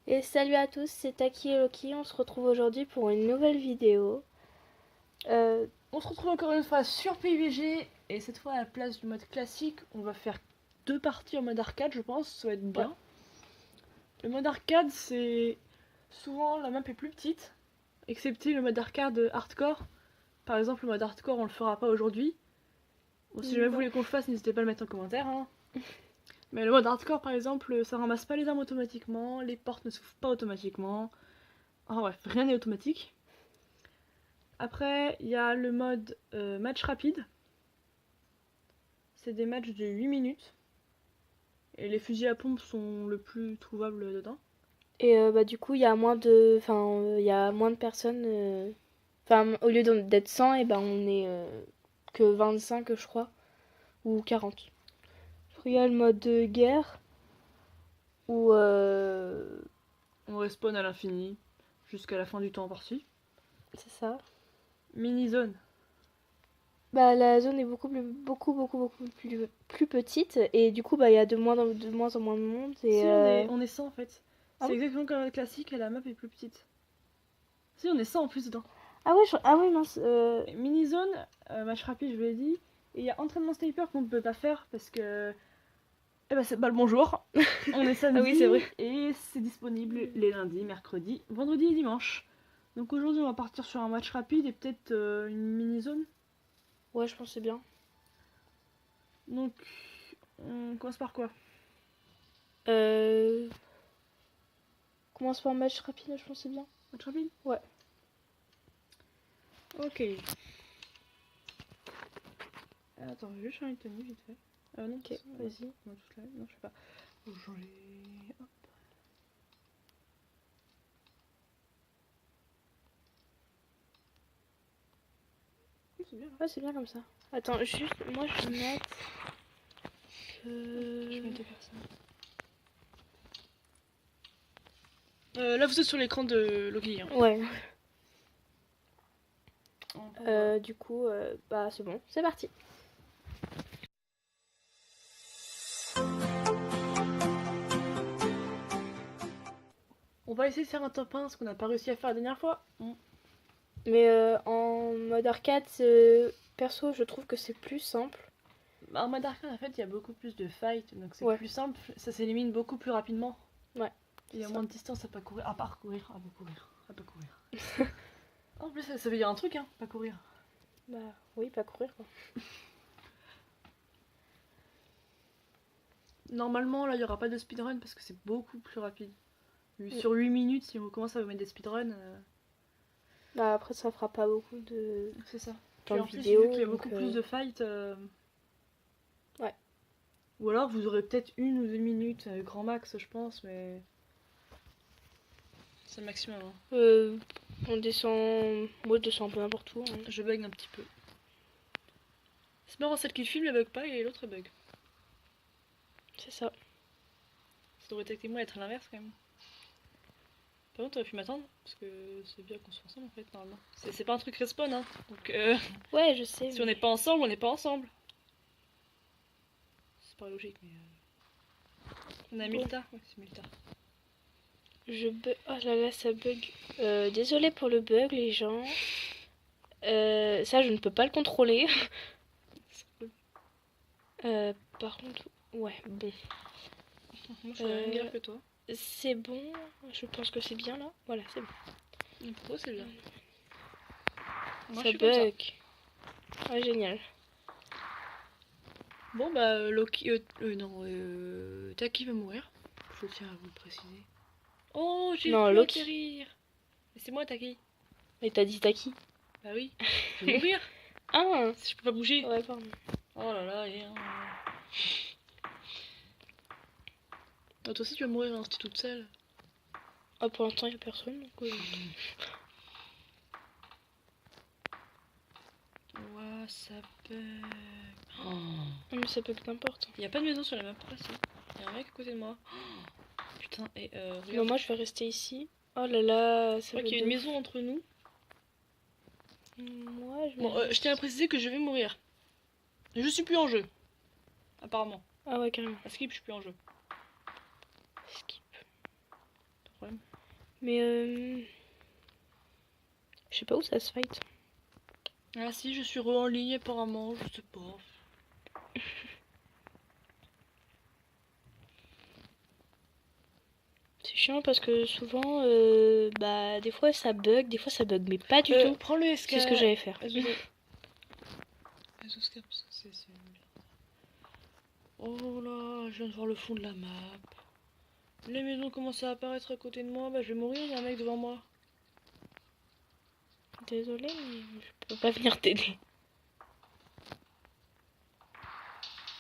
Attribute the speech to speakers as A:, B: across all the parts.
A: Et salut à tous, c'est Taki et Loki, on se retrouve aujourd'hui pour une nouvelle vidéo.
B: On se retrouve encore une fois sur PUBG et cette fois à la place du mode classique, on va faire 2 parties en mode arcade, je pense, ça va être
A: Ouais.
B: bien. Le mode arcade, c'est souvent la map est plus petite, excepté le mode arcade hardcore. Par exemple, le mode hardcore, on le fera pas aujourd'hui. Bon, si jamais vous voulez qu'on le fasse, n'hésitez pas à le mettre en commentaire. Hein. Mais le mode hardcore, par exemple, ça ramasse pas les armes automatiquement, les portes ne s'ouvrent pas automatiquement. Enfin bref, rien n'est automatique. Après, il y a le mode match rapide. C'est des matchs de 8 minutes. Et les fusils à pompe sont le plus trouvable dedans.
A: Et du coup, il y a moins de, il y a moins de personnes. Enfin, au lieu d'être 100, et ben on est que 25, je crois, ou 40. Il y a le mode de guerre où
B: On respawn à l'infini, jusqu'à la fin du temps par-ci.
A: c'est ça.
B: Mini-zone.
A: Bah, la zone est beaucoup plus petite et du coup, bah, il y a de moins en moins de monde et
B: Si, on est 100 en fait.
A: Ah
B: C'est
A: bon.
B: exactement comme le classique et la map est plus petite. Si, on est 100 en plus dedans.
A: Ah oui, mince.
B: Mini-zone, match rapide, je vous l'ai dit. Et il y a entraînement sniper qu'on ne peut pas faire parce que. Eh ben, c'est pas le bonjour. On est samedi
A: Ah oui, c'est vrai.
B: et c'est disponible les lundis, mercredis, vendredi et dimanche. Donc aujourd'hui, on va partir sur un match rapide et peut-être une mini-zone.
A: Ouais, je pense que c'est bien.
B: Donc, on commence par quoi?
A: Euh... Commence par un match rapide, je pense que c'est bien.
B: Match rapide?
A: Ouais.
B: Ok. Attends, je vais juste changer de tenue vite fait. Non,
A: Ok, vas-y.
B: on va tous là. Non, je sais pas. Faut changer. Hop. Oui, c'est bien.
A: Ouais, c'est bien comme ça. Attends, juste, moi je vais mettre.
B: Je mets deux personnes. Là, vous êtes sur l'écran de Loki. Hein.
A: Ouais.
B: Encore,
A: Du coup, bah c'est bon, c'est parti.
B: on va essayer de faire un top 1, ce qu'on n'a pas réussi à faire la dernière fois.
A: Mais en mode arcade, perso, je trouve que c'est plus simple.
B: En mode arcade, en fait, il y a beaucoup plus de fight, donc c'est
A: Ouais.
B: plus simple. Ça s'élimine beaucoup plus rapidement.
A: Ouais.
B: Il y a
A: ça.
B: moins de distance à pas courir. À pas courir, à pas courir. À pas courir. En plus, ça veut dire un truc, hein, pas courir.
A: Bah oui, pas courir quoi.
B: Normalement, là, il n'y aura pas de speedrun parce que c'est beaucoup plus rapide.
A: Mm.
B: Sur 8 minutes, si on commence à vous mettre des speedruns,
A: Bah après, ça fera pas beaucoup de
B: c'est ça.
A: temps
B: Puis
A: de
B: en plus,
A: vidéo.
B: vu qu'il y a
A: donc,
B: beaucoup plus de fights,
A: Ouais.
B: ou alors vous aurez peut-être 1 ou 2 minutes, grand max, je pense, mais c'est le maximum. Hein.
A: On descend. Moi, je descends un peu n'importe où. Hein.
B: Je bug un petit peu. C'est marrant, celle qui filme, elle bug pas et l'autre bug.
A: C'est ça.
B: Ça devrait techniquement être l'inverse quand même. Par contre, t'aurais pu m'attendre, parce que c'est bien qu'on soit ensemble en fait, normalement. C'est pas un truc respawn, hein. Donc,
A: Ouais, je sais.
B: si on n'est pas ensemble, on n'est pas ensemble. C'est pas logique, mais. On a
A: Bon.
B: Milta. Ouais, c'est Milta.
A: Je bug. Oh là là, ça bug. Désolé pour le bug, les gens. Ça, je ne peux pas le contrôler. Par contre, ouais, bon.
B: Moi, je fais la même galère que toi.
A: C'est bon, je pense que c'est bien là. Voilà, c'est bon.
B: Pour toi, c'est bien. Moi,
A: Ça
B: je suis comme ça.
A: bug. Ah, génial.
B: Bon, bah, Loki. Taki va mourir. Je tiens à vous le préciser. Oh, j'ai
A: Non,
B: pu
A: Loki.
B: atterrir. Mais c'est moi, Taki.
A: Mais t'as dit Taki.
B: Bah oui. Je vais mourir.
A: Ah
B: Si je peux pas bouger.
A: ouais, pardon.
B: Oh là là, et. Oh, toi aussi, tu vas mourir, hein, si t'es toute seule.
A: Ah, pour l'instant, il a personne. Donc,
B: Ouah, ça bug. Oh.
A: Non, mais ça bug n'importe.
B: Il y a pas de maison sur la map. Ah si. Il y a un mec à côté de moi. Oh. Putain, et regarde.
A: Non, moi, je vais rester ici. Oh là là,
B: Je crois qu'il y a une maison entre nous.
A: Moi, je vais.
B: Bon, je tiens à préciser que je vais mourir. Je suis plus en jeu. Apparemment.
A: Ah ouais, carrément.
B: À skip, je suis plus en jeu.
A: Skip.
B: problème.
A: Mais je sais pas où ça se fight.
B: Ah si, je suis en ligne apparemment, je sais pas.
A: C'est chiant parce que souvent, bah des fois ça bug, mais pas du tout.
B: Prends le SK.
A: C'est ce que j'allais faire.
B: Oh là, je viens de voir le fond de la map. Les maisons commencent à apparaître à côté de moi, bah je vais mourir, il y a un mec devant moi.
A: Désolée, mais je peux pas venir t'aider.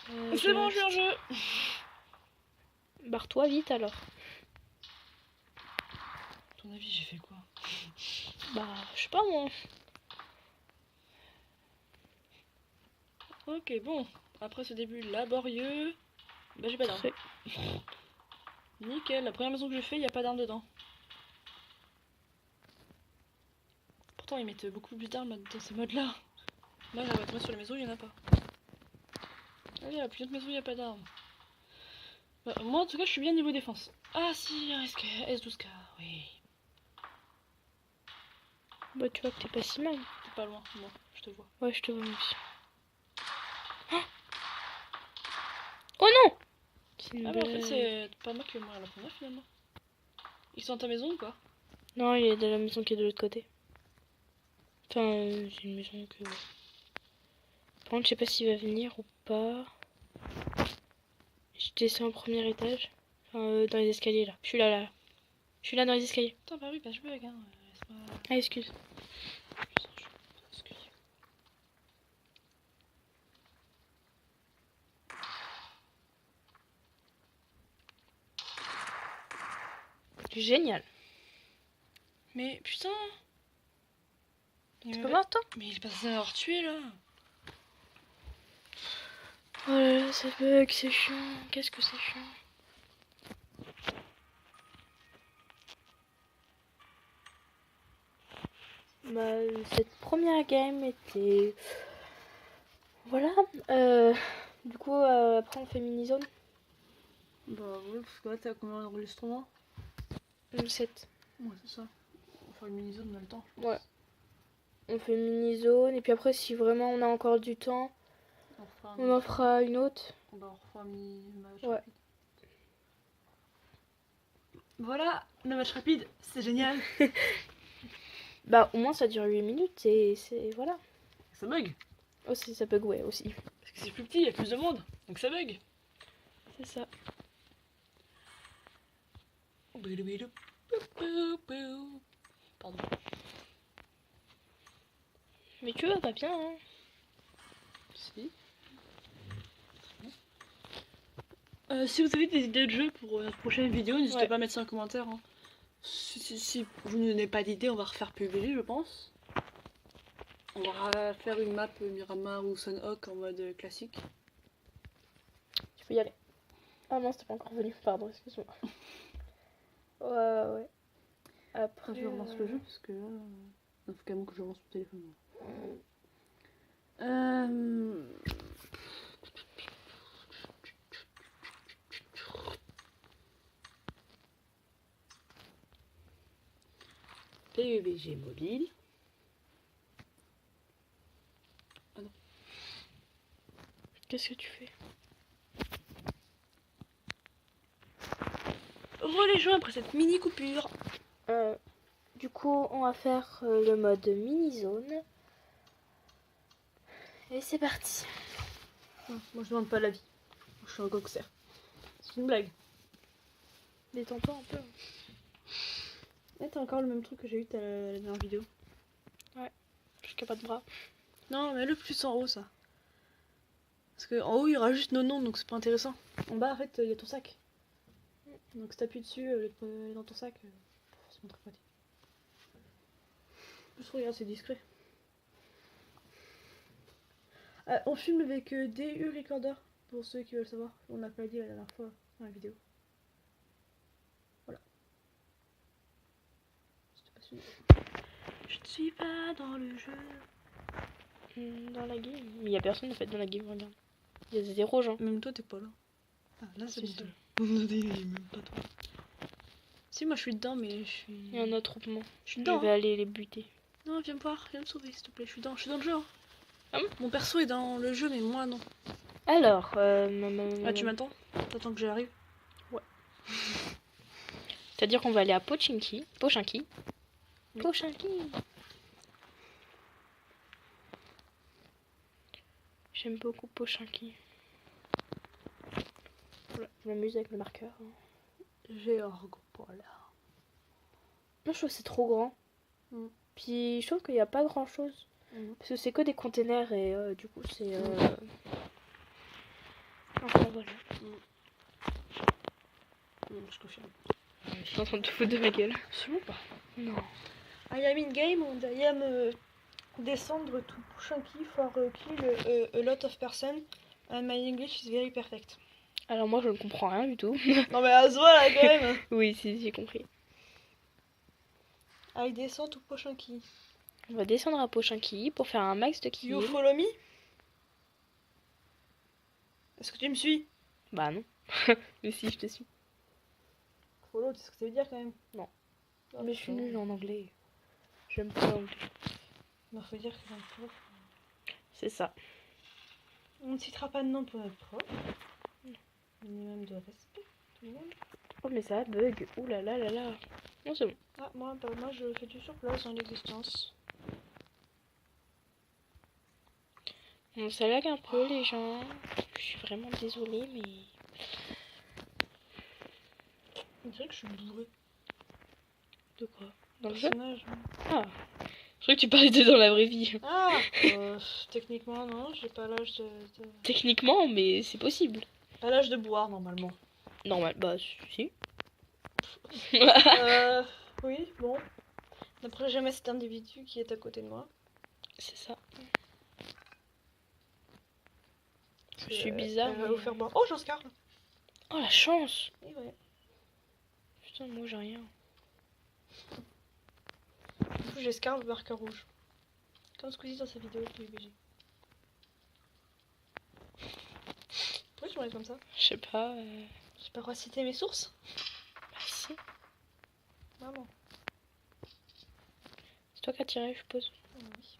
B: C'est bon, je suis en jeu.
A: Barre-toi vite alors.
B: À ton avis, j'ai fait quoi?
A: Bah, je sais pas moi.
B: Ok, bon. Après ce début laborieux, bah j'ai pas d'armes. Nickel, la première maison que je fais, il n'y a pas d'armes dedans. Pourtant, ils mettent beaucoup plus d'armes dans ces modes-là. Là, on va tomber sur les maisons, il n'y en a pas. Allez, hop, une autre maison, il n'y a pas d'armes. Bah, moi, en tout cas, je suis bien niveau défense. Ah si, un S12K, oui.
A: Bah, tu vois que t'es pas si mal.
B: T'es pas loin, moi, je te vois.
A: Ouais, je te vois aussi. Oh non!
B: Ah bah en fait, c'est pas moi qui vais mourir la première finalement. Ils sont dans ta maison ou quoi?
A: Non, il est dans la maison qui est de l'autre côté. Enfin, c'est une maison que... Par contre, je sais pas s'il va venir ou pas. Je descends au premier étage. Enfin, dans les escaliers, là. Je suis là. Je suis là dans les escaliers.
B: Putain, bah oui, bah je bug, hein.
A: Ah, excuse.
B: Excuse.
A: Génial.
B: Mais putain!
A: Tu peux voir, toi?
B: Mais il est pas censé m'avoir tué là!
A: Oh là là, ça bug, c'est chiant. Qu'est-ce que c'est chiant. Bah, cette première game était... Voilà. Du coup, après on fait mini-zone.
B: Bah ouais, parce que là t'as combien d'enregistrements?
A: 7.
B: Ouais, c'est ça. On va faire une mini-zone dans le temps.
A: Ouais. On fait mini-zone, et puis après, si vraiment on a encore du temps, on en fera une autre.
B: Bah on refera un mini-match
A: Ouais.
B: rapide. Voilà, le match rapide, c'est génial!
A: Bah, au moins ça dure 8 minutes, et c'est... Voilà.
B: Ça bug!
A: Aussi, ça bug, ouais, aussi.
B: Parce que c'est plus petit, il y a plus de monde, donc ça bug!
A: C'est ça.
B: Pardon.
A: Mais tu vas pas bien, hein.
B: Si. Si vous avez des idées de jeux pour notre prochaine vidéo, n'hésitez pas à mettre ça en commentaire. Hein. Si vous n'avez pas d'idée, on va refaire PUBG, je pense. On va faire une map Miramar ou Sunhawk en mode classique.
A: Tu peux y aller. Ah non, c'était pas encore venu. Pardon, excuse-moi. Ouais. Après,
B: je relance le jeu parce que là, il faut quand même que je relance mon téléphone. PUBG mobile. Ah non.
A: Qu'est-ce que tu fais?
B: Rejoins après cette mini coupure.
A: Du coup, on va faire le mode mini-zone. Et c'est parti.
B: Moi je demande pas l'avis. Je suis un coxer. C'est une blague.
A: Détends-toi un peu.
B: Eh, t'as encore le même truc que j'ai eu la dernière vidéo.
A: Ouais, jusqu'à pas de bras.
B: Non, mais le plus en haut, ça. Parce qu'en haut, il y aura juste nos noms, donc c'est pas intéressant. En bas, en fait, il y a ton sac. Donc si t'appuies dessus, dans ton sac, c'est très pratique. En plus, regarde, c'est discret. On filme avec DU Recorder, pour ceux qui veulent savoir. On n'a pas dit la dernière fois dans la vidéo. Voilà. C'était passionnant. Je ne suis pas dans le jeu.
A: Dans la game. Mais y a personne en fait dans la game, regarde. Y a 0 gens.
B: Même toi, t'es pas là. Ah, là, c'est
A: Si,
B: bon. Même pas toi. Si Si, moi je suis dedans, mais je suis.
A: Il y a un attroupement.
B: Je suis
A: Je
B: dedans.
A: vais
B: Hein.
A: aller les buter.
B: Non, viens me voir, viens me sauver s'il te plaît. Je suis dans le jeu. Hein.
A: Ah bon?
B: Mon perso est dans le jeu, mais moi non.
A: Alors,
B: Ah, tu m'attends? T'attends que j'arrive?
A: Ouais. C'est-à-dire qu'on va aller à Pochinki. Pochinki.
B: Oui.
A: Pochinki. J'aime beaucoup Pochinki. Voilà, je m'amuse avec le marqueur.
B: Géorg, voilà.
A: Moi, je trouve que c'est trop grand.
B: Mm.
A: Puis, je trouve qu'il n'y a pas grand-chose. Parce que c'est que des containers et du coup, c'est... Enfin, voilà.
B: Je confirme.
A: Je suis en train de te foutre de ma gueule.
B: Absolument pas.
A: Non.
B: I am in game and I am descendre to Pochinki for kill a lot of person and my English is very perfect.
A: Alors moi, je ne comprends rien du tout.
B: Non mais à ce là quand même.
A: Oui, si, j'ai compris.
B: I descend to Pochinki.
A: On va descendre à Pochinki pour faire un max de
B: You
A: kills.
B: follow me? Est-ce que tu me suis?
A: Bah non. Mais si, je te suis.
B: Follow, tu sais ce que ça veut dire quand même?
A: Non.
B: Oh,
A: Mais je suis
B: putain.
A: nulle en anglais. J'aime pas l'anglais.
B: Bah faut dire que notre prof...
A: C'est ça.
B: On ne citera pas de nom pour notre prof. Minimum de respect, tout le monde.
A: Oh mais ça bug. Ouh là là là là. Non, c'est bon.
B: Ah, moi je fais du sur place dans l'existence.
A: Bon, ça lag un peu les gens. Je suis vraiment désolée mais...
B: On dirait que je suis bourrée.
A: De quoi? Dans le jeu?
B: Personnage.
A: Ah. Je croyais que tu parlais de dans la vraie vie.
B: Ah techniquement non, j'ai pas l'âge de...
A: Techniquement, mais c'est possible.
B: Pas l'âge de boire normalement.
A: Normal, bah si.
B: Oui, bon. D'après jamais cet individu qui est à côté de moi.
A: C'est ça. Je suis bizarre.
B: Elle va
A: Mais...
B: vous faire boire. Oh, j'en scarpe.
A: Oh la chance!
B: Et ouais.
A: Putain, moi j'ai rien.
B: Du coup, j'ai scarpe marqueur rouge. Comme Squeezie dans sa vidéo de UBG. Pourquoi tu me regardes comme ça?
A: Je sais pas.
B: J'ai pas le droit de citer mes sources?
A: Bah si.
B: Maman.
A: C'est toi qui as tiré, je suppose.
B: Oui.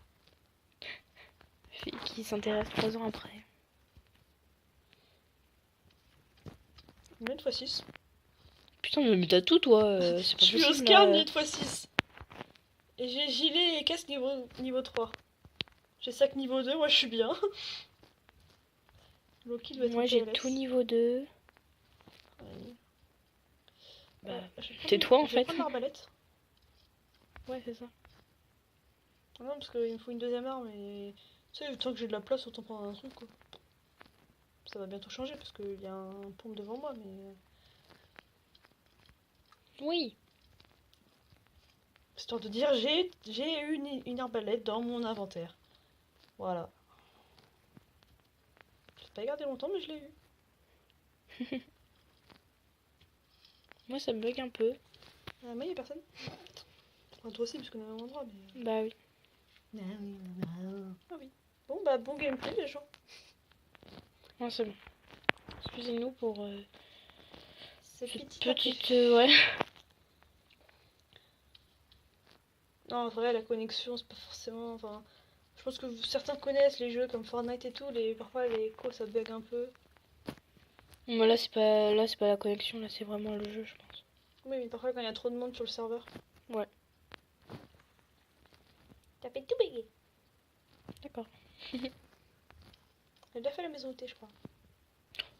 A: Fille qui s'intéresse 3 ans après.
B: Une fois 6.
A: Putain, mais t'as tout toi. C'est pas
B: Je suis
A: possible.
B: Oscar une fois 6. Et j'ai gilet et casque niveau 3. J'ai sac niveau 2, moi je suis bien. Loki doit être
A: Moi
B: en
A: j'ai
B: PLS.
A: tout niveau 2.
B: Oui.
A: Bah,
B: Je vais
A: t'es
B: prendre-
A: toi, en
B: je vais
A: fait.
B: prendre l'arbalète.
A: ouais, c'est ça.
B: Ah non, parce qu'il me faut une deuxième arme et... Tu sais, tant que j'ai de la place, autant prendre un truc quoi. Ça va bientôt changer parce qu'il y a un pompe devant moi, mais...
A: Oui.
B: Histoire de dire, j'ai une arbalète dans mon inventaire. Voilà. Je l'ai pas gardé longtemps, mais je l'ai eu.
A: Moi ça me bug un peu.
B: Moi, y'a personne. Enfin, toi aussi, parce qu'on est au même endroit, mais...
A: Bah oui.
B: Ah oui. Bon, bah, bon gameplay, les gens.
A: Non, c'est bon. Excusez-nous pour
B: C'est
A: cette
B: petit à petit.
A: petite. Ouais.
B: Non, en vrai, la connexion, c'est pas forcément... Enfin, je pense que certains connaissent les jeux comme Fortnite et tout, parfois les calls, ça bug un peu.
A: Mais là c'est pas la connexion, là c'est vraiment le jeu, je pense.
B: Oui, mais parfois quand il y a trop de monde sur le serveur.
A: Ouais.
B: T'as fait tout bugger.
A: D'accord.
B: Elle a déjà fait la maison de thé, je crois.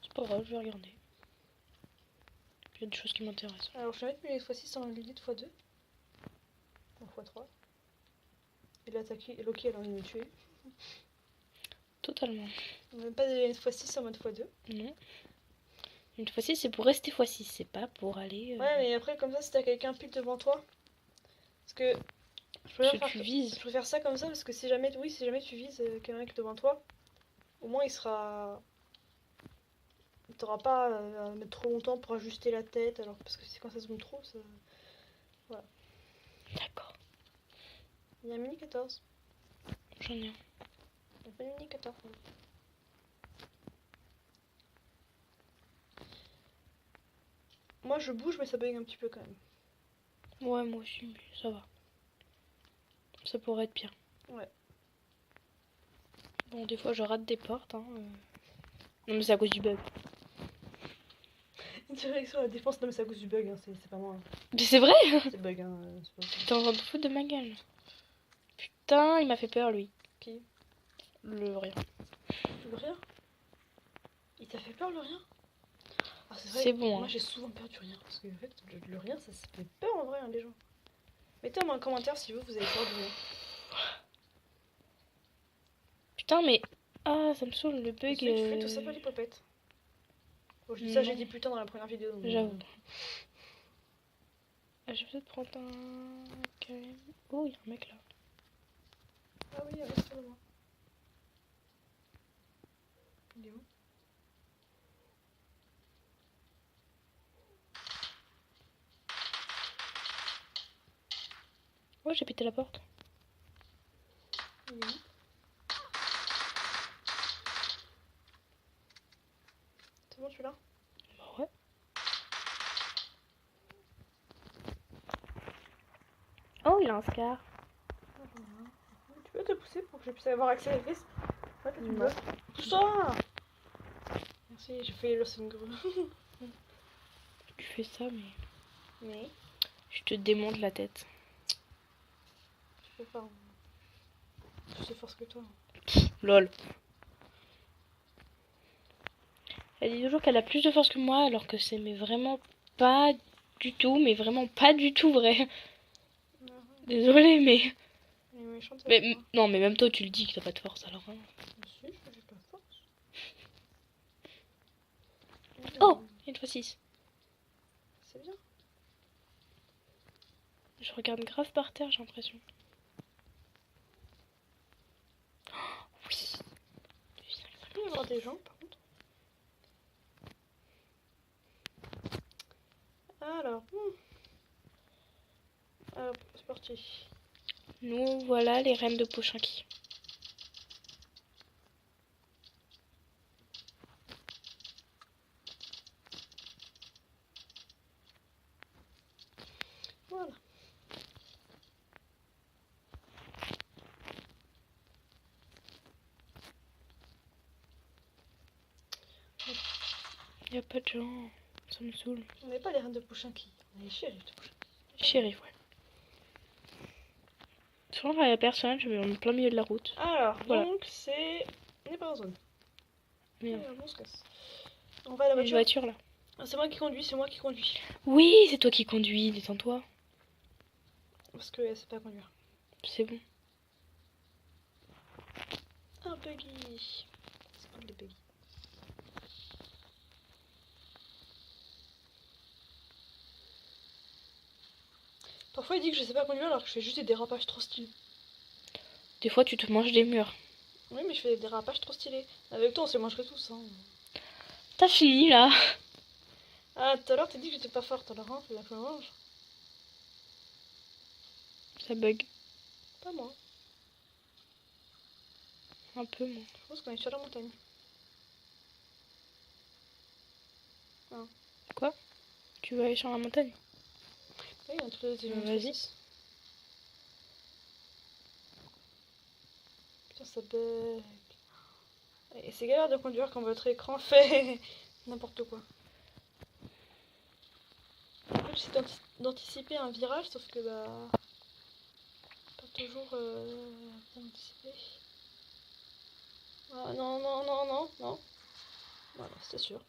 A: C'est pas grave, je vais regarder. Il y a des choses qui m'intéressent.
B: Alors, je vais mettre mes x6 en limite x2. En x3. Et là, Loki, elle a envie de me tuer.
A: Totalement.
B: On n'a même pas des x6 en mode x2.
A: Non. Une fois-ci, c'est pour rester x6, c'est pas pour aller.
B: Ouais, mais après, comme ça, si t'as quelqu'un pile devant toi. Parce que.
A: Si tu vises.
B: Je préfère ça comme ça parce que si jamais tu vises quelqu'un qui est devant toi, au moins il sera. T'auras pas à mettre trop longtemps pour ajuster la tête, alors parce que quand ça se zoome trop, ça. Voilà.
A: D'accord.
B: Il y a un mini 14.
A: J'en ai un.
B: Il y a pas de mini 14. Moi je bouge, mais ça bug un petit peu quand même.
A: Ouais, moi aussi, mais ça va. Ça pourrait être pire.
B: Ouais.
A: Bon, des fois, je rate des portes. Hein. Non, mais c'est à cause du bug.
B: Direction la défense, non mais c'est à cause du bug, hein. C'est pas moi.
A: Mais c'est vrai.
B: C'est le bug, hein. C'est pas...
A: T'es en train de te foutre de ma gueule. Putain, il m'a fait peur, lui.
B: Qui?
A: Le rien.
B: Le rien? Il t'a fait peur le rien? Ah, c'est vrai,
A: C'est bon.
B: moi
A: Hein.
B: j'ai souvent peur du rien. Parce que en fait, le rien, ça se fait peur en vrai, hein, les gens. Mettez-moi un commentaire si vous avez peur du rien.
A: Putain, mais. Ah, ça me saoule le bug.
B: Tu fais tout ça pour les popettes. Bon, ça, j'ai dit putain dans la première vidéo.
A: J'avoue. Ah, je vais peut-être prendre un. Oh, il y a un mec là.
B: Ah oui, reste de moi. Il est où?
A: Oh, j'ai pété la porte.
B: Il est où? C'est bon, tu l'as?
A: Bah ouais. Oh, il a un scar.
B: Tu peux te pousser pour que je puisse avoir accès à la vis? Ouais, tu
A: Non.
B: peux. Pousse-toi! Merci, j'ai fait le single.
A: Tu fais ça, mais.
B: Mais
A: Je te démonte la tête.
B: je peux pas. Hein. Je suis force que toi.
A: Lol. Elle dit toujours qu'elle a plus de force que moi, alors que c'est mais vraiment pas du tout, mais vraiment pas du tout vrai. Désolée, mais.
B: Elle est méchante,
A: mais
B: avec moi.
A: non, mais même toi, tu le dis que t'as pas de force alors. Hein.
B: Si, j'ai pas de force.
A: Oh, une fois 6.
B: C'est bien.
A: Je regarde grave par terre, j'ai l'impression. Oui.
B: Il peut y avoir des gens par contre. Alors, hop, c'est parti.
A: Nous voilà les reines de Pochinki.
B: Voilà.
A: Y a pas de gens, ça me saoule.
B: On n'est pas les reines de Pochinki, on est les shérifs de Pochinki.
A: Shérif, ouais. Souvent, il y a personne, je vais en plein milieu de la route.
B: Alors,
A: Voilà.
B: donc c'est. On n'est pas en zone.
A: Merde.
B: On se casse. On va à la
A: Une
B: voiture.
A: voiture là.
B: Ah, c'est moi qui conduis, c'est moi qui conduis.
A: Oui, c'est toi qui conduis, détends-toi.
B: Parce qu'elle sait pas conduire.
A: C'est bon.
B: Un buggy. C'est quoi les buggy? Parfois il dit que je sais pas conduire alors que je fais juste des dérapages trop stylés.
A: Des fois, tu te manges des murs.
B: Oui, mais je fais des dérapages trop stylés. Avec toi, on se les mangerait tous. Hein.
A: T'as fini là.
B: Ah, tout à l'heure, t'as dit que j'étais pas forte, alors hein, faut bien que je me mange.
A: Ça bug.
B: Pas moi.
A: Un peu, moi.
B: Je pense qu'on est sur la montagne. Ah.
A: Quoi? Tu veux aller sur la montagne?
B: Oui, il y a un truc de
A: Vas-y.
B: Putain, ça bug. Et c'est galère de conduire quand votre écran fait n'importe quoi. En fait, j'essaie d'anticiper un virage, sauf que bah. Pas toujours anticipé. Ah non, non, non, non, non. Voilà, c'était sûr.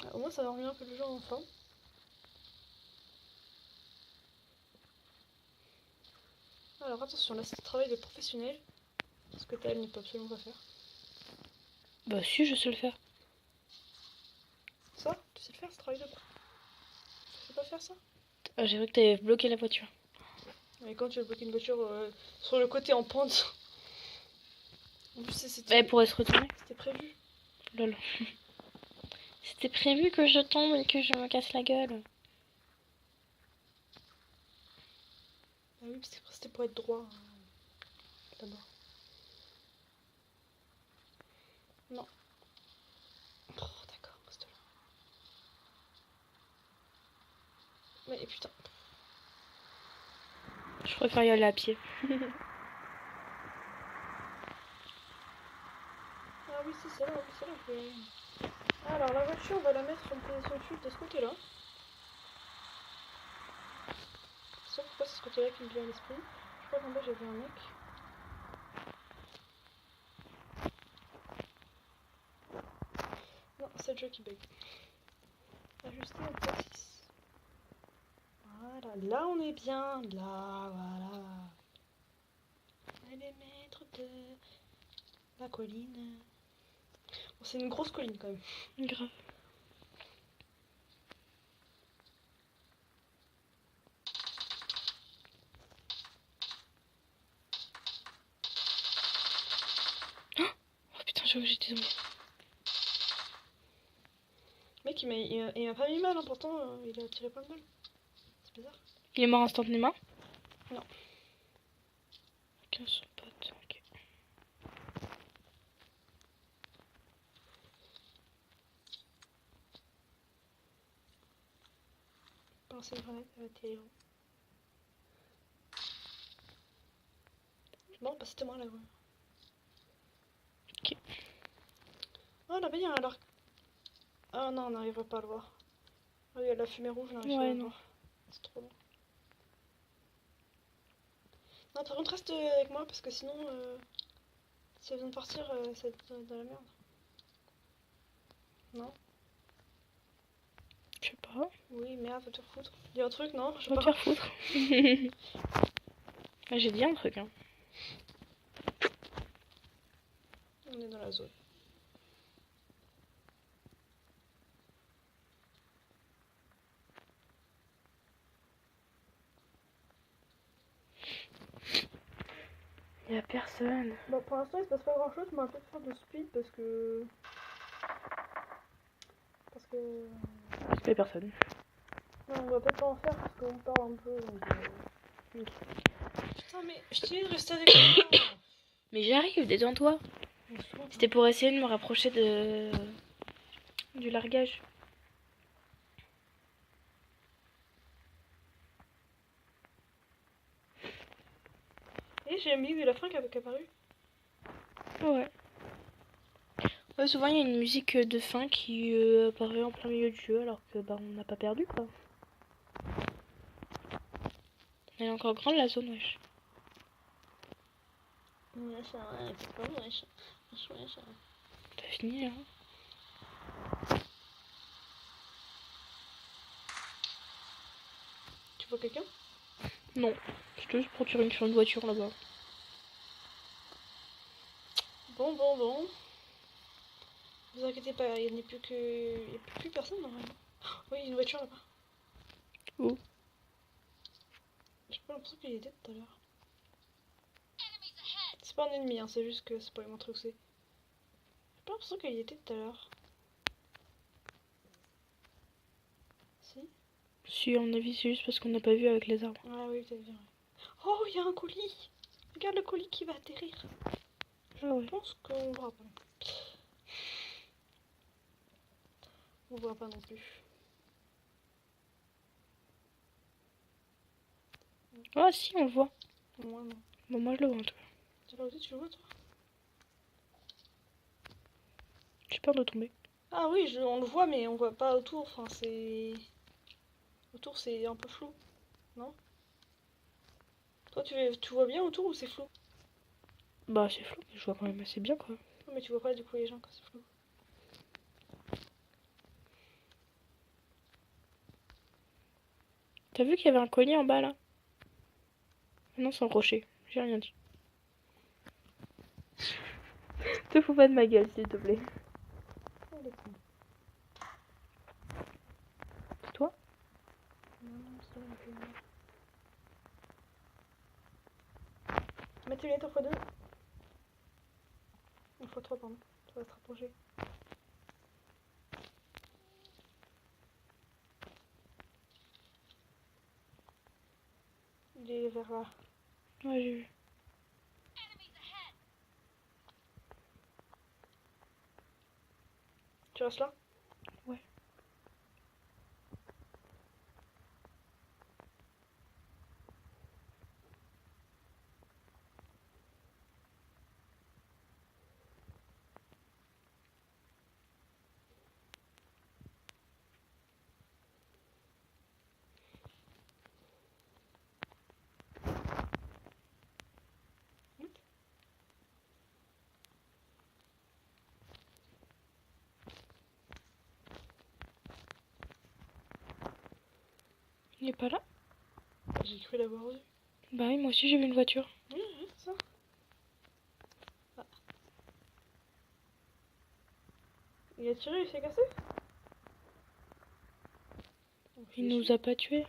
B: Ah, au moins, ça va remis un peu le jeu en forme. Alors attention, là c'est le travail de professionnel. Ce que elle ne peut absolument pas faire.
A: Bah si, je sais le faire.
B: Ça, tu sais le faire, ce travail de pro. Tu sais pas faire ça?
A: Ah, j'ai cru que t'avais bloqué la voiture.
B: Mais quand tu veux bloquer une voiture sur le côté en pente. En plus,
A: Elle pourrait se retourner.
B: c'était prévu.
A: Lol. C'était prévu que je tombe et que je me casse la gueule.
B: Ah oui, c'était pour être droit. D'abord. Non. Oh, d'accord, reste là. Mais putain.
A: Je préfère y aller à pied.
B: Ah oui, c'est là, oui, c'est là. Alors la voiture, on va la mettre en position de chute de ce côté-là. Je sais pas pourquoi c'est ce côté-là qui me vient à l'esprit. Je crois qu'en bas j'ai vu un mec. Non, c'est le jeu qui bug. Ajuster au x6. Voilà, là on est bien. Là, voilà. Les mètres de la colline. Bon, c'est une grosse colline quand même.
A: Grave. Oh putain, j'étais tombée.
B: Mec, il m'a pas mis mal, hein, pourtant il a tiré plein de balles. C'est bizarre.
A: Il est mort instantanément?
B: Non.
A: Ok, son pote, ok.
B: Lancer une grenade, elle va atterrir. Bon, bah c'était moi là. Ouais.
A: Ok.
B: Oh là-bas, il y a un alors. Ah non, on n'arrivera pas à le voir. Oh, il y a la fumée rouge, on n'arrive pas à le voir. C'est trop long. Non, par contre, reste avec moi parce que sinon, si elle vient de partir, ça va être dans la merde. Non?
A: Je sais pas.
B: Oui, merde, va te faire foutre. Dis un truc, non? Je sais
A: Va
B: pas.
A: te faire foutre. Ah, j'ai dit un truc, hein.
B: On est dans la zone.
A: Y'a personne.
B: Bon, pour l'instant, il se passe pas grand chose, mais on va peut-être faire de speed parce que. Parce que.
A: Y'a personne.
B: Non, on va peut-être pas en faire parce qu'on parle un peu. Donc, Putain, mais je t'ai dit de rester avec moi.
A: Mais j'arrive, détends-toi. C'était pour essayer de me rapprocher du largage.
B: Et j'ai mis la fin qui est apparue.
A: Ouais. Ouais, souvent il y a une musique de fin qui apparaît en plein milieu du jeu alors que bah on n'a pas perdu quoi. Elle est encore grande la zone, wesh.
B: Ouais, ça va, c'est pas vrai, ça.
A: T'as fini là?
B: Tu vois quelqu'un?
A: Non. C'était juste pour tirer sur une voiture là-bas.
B: Bon. Vous inquiétez pas, il n'y a plus que. Il n'y a plus personne normalement. Oui, il y a une voiture là-bas.
A: Où?
B: J'ai pas l'impression qu'il y était tout à l'heure. C'est pas un ennemi, hein, c'est juste que c'est pour lui montrer où c'est. J'ai pas l'impression qu'il y était tout à l'heure. Si?
A: Si, à mon avis, c'est juste parce qu'on n'a pas vu avec les arbres.
B: Ah oui, peut-être bien. Ouais. Oh, il y a un colis! Regarde le colis qui va atterrir.
A: Ah ouais.
B: Je pense qu'on voit pas. On voit pas non plus.
A: Ah si, on le voit.
B: Moi non.
A: Bon, moi je le vois en tout cas.
B: Tu vois, tu le vois toi?
A: J'ai peur de tomber.
B: Ah oui, on le voit, mais on voit pas autour. Enfin, c'est. Autour, c'est un peu flou. Non? Toi, tu vois bien autour ou c'est flou?
A: Bah c'est flou, mais je vois quand même assez bien quoi.
B: Non, mais tu vois pas du coup les gens quand c'est flou.
A: T'as vu qu'il y avait un collier en bas là? Non, c'est un rocher. J'ai rien dit. Te fous pas de ma gueule s'il te plaît.
B: Oh, les cons.
A: C'est toi?
B: Non, c'est un peu. Mets tes lunettes en x2. En x3, pardon. Tu vas te rapprocher. Il est vers là.
A: Ouais, j'ai vu.
B: Tu restes là?
A: Ouais. Il est pas là?
B: J'ai cru l'avoir vu.
A: Bah oui, moi aussi j'ai vu une voiture.
B: Oui, c'est ça. Ah. Il a tiré, il s'est cassé?
A: Il nous a pas tués.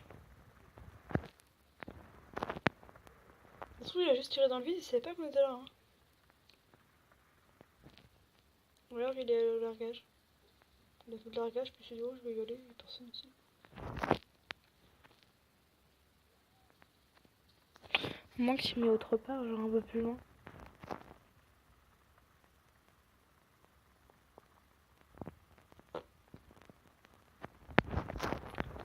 B: Ça se trouve, il a juste tiré dans le vide, il savait pas qu'on était là. Hein. Ou alors il est au largage. Il a fait le largage, puis il s'est dit, oh, je vais y aller, il y a personne ici.
A: Moi que je mis autre part, genre un peu plus loin.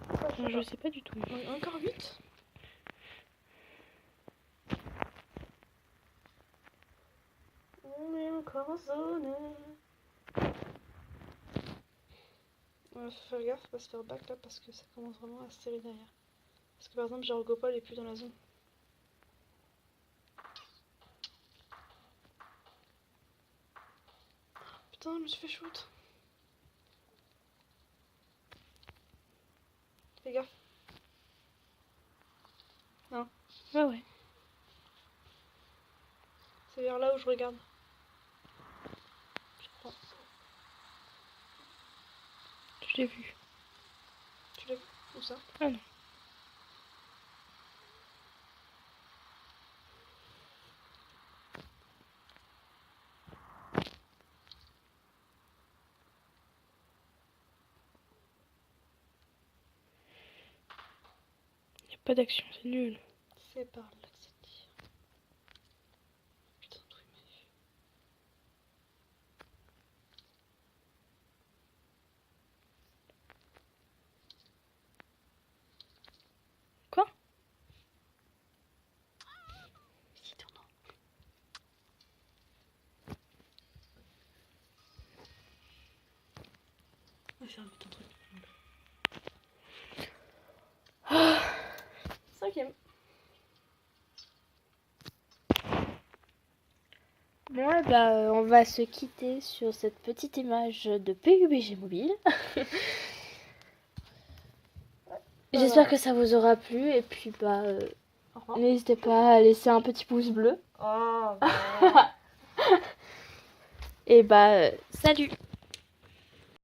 A: Enfin, je sais pas du tout.
B: Encore 8? On est encore en zone. Ouais, faut faire gaffe, faut pas se faire back là parce que ça commence vraiment à se serrer derrière. Parce que par exemple, Jargopol est plus dans la zone. Putain, je me suis fait shoot. Fais gaffe. Non.
A: Ouais, ouais.
B: C'est vers là où je regarde. Je crois.
A: Je l'ai vu.
B: Tu l'as vu? Où ça?
A: Ah non. Y a pas d'action, c'est nul.
B: C'est par là que ça tire. Putain, d'où il m'a vu.
A: Quoi?
B: Ici, tournant. On va faire un petit truc. Cinquième.
A: Bon, bah, on va se quitter sur cette petite image de PUBG Mobile. J'espère que ça vous aura plu et puis bah n'hésitez pas à laisser un petit pouce bleu.
B: Oh, bah.
A: Et bah salut.